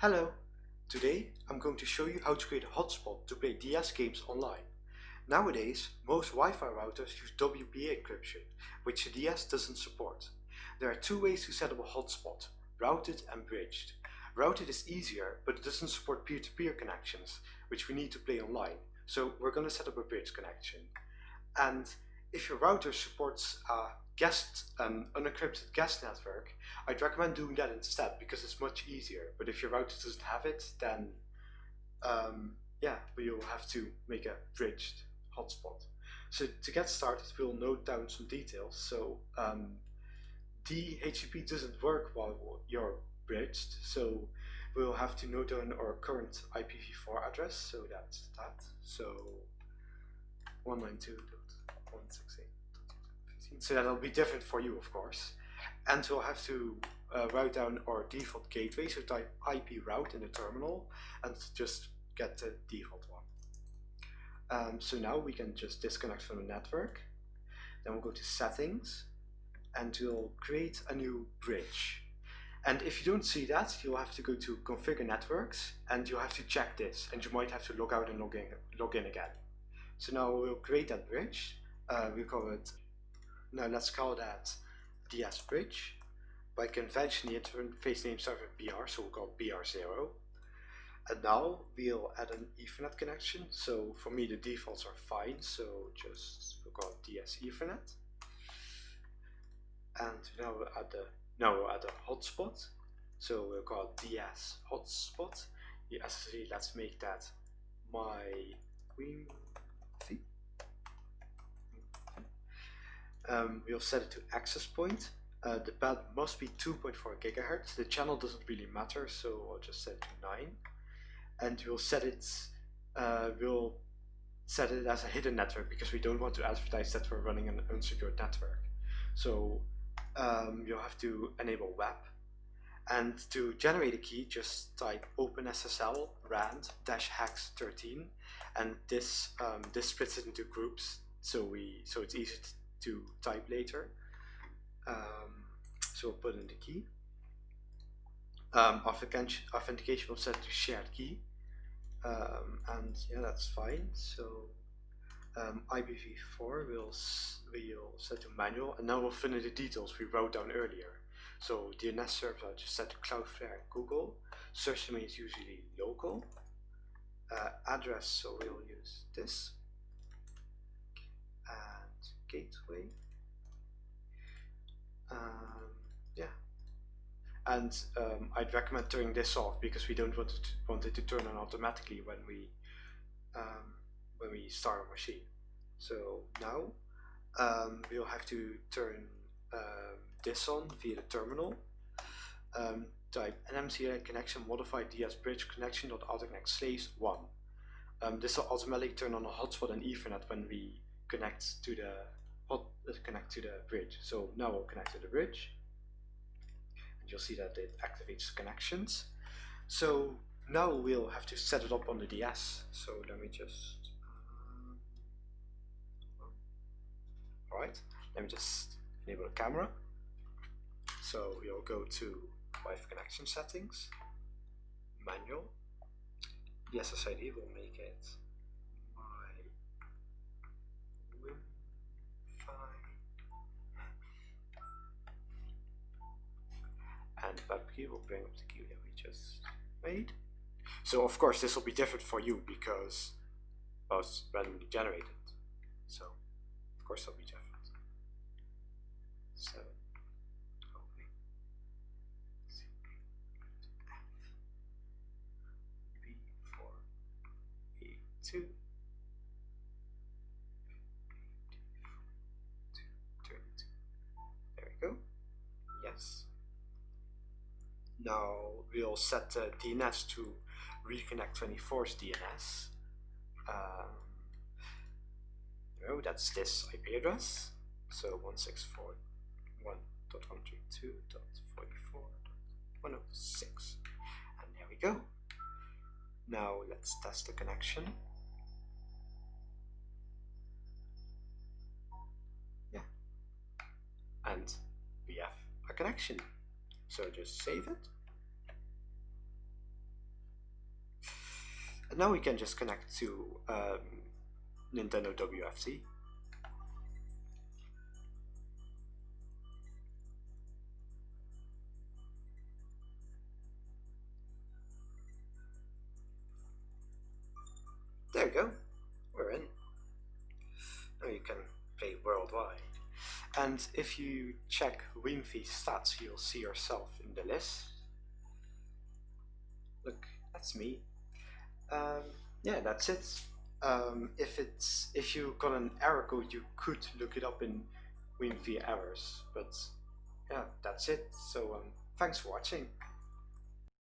Hello! Today I'm going to show you how to create a hotspot to play DS games online. Nowadays, most Wi-Fi routers use WPA encryption, which the DS doesn't support. There are two ways to set up a hotspot, routed and bridged. Routed is easier, but it doesn't support peer-to-peer connections, which we need to play online, so we're going to set up a bridge connection. And if your router supports an unencrypted guest network, I'd recommend doing that instead because it's much easier. But if your router doesn't have it, then you'll have to make a bridged hotspot. So to get started, we'll note down some details. So DHCP doesn't work while you're bridged, so we'll have to note down our current IPv4 address. So that's that. So 192.168.15. So that'll be different for you, of course. And we'll have to write down our default gateway, so type IP route in the terminal and just get the default one. So now we can just disconnect from the network. Then we'll go to settings and we'll create a new bridge. And if you don't see that, you'll have to go to configure networks and you'll have to check this, and you might have to log out and log in again. So now we'll create that bridge. We'll call it, now let's call that DS bridge. By convention, the interface name starts with BR, so we'll call BR0. And now we'll add an Ethernet connection. So for me, the defaults are fine, so we'll call it DS Ethernet. And now we'll add a hotspot. So we'll call it DS hotspot. Yes, let's make that my Wiimmfi. We'll set it to access point. The band must be 2.4 GHz. The channel doesn't really matter, so I'll just set it to 9. And we'll set it as a hidden network because we don't want to advertise that we're running an unsecured network. So you'll have to enable web. And to generate a key, just type openssl rand-hex13, and this splits it into groups, so it's easy to type later. So we'll put in the key. Authentication will set to shared key, and yeah, that's fine. So IPv4 we'll set to manual, and now we'll fill in the details we wrote down earlier. So DNS servers are just set to Cloudflare and Google. Search domain is usually local. Address, so we'll use this. And gateway. And I'd recommend turning this off because we don't want it to turn on automatically when we start our machine. So now we'll have to turn this on via the terminal. Type nmcl connection modified ds bridge connection.autoconnect/1. This will automatically turn on a hotspot and Ethernet when we connect to the bridge. So now we'll connect to the bridge, and you'll see that it activates connections. So now we'll have to set it up on the DS. So let me just let me just enable the camera. So we'll go to Wi-Fi connection settings, manual. The SSID will make it my Wiimmfi, and WebKey will bring up the key that we just made. So of course this will be different for you because it was randomly generated. So of course it'll be different. 7 B4A2 32. There we go. Yes. Now we'll set the DNS to Riiconnect24 DNS. That's this IP address. So 164.1.132.44.106. And there we go. Now let's test the connection. Yeah. And we have a connection. So just save it. And now we can just connect to Nintendo WFT. There we go, we're in. Now you can play worldwide. And if you check Wiimmfi stats, you'll see yourself in the list. Look, that's me. Yeah, that's it. If you got an error code, you could look it up in Wiimmfi errors. But yeah, that's it. So thanks for watching.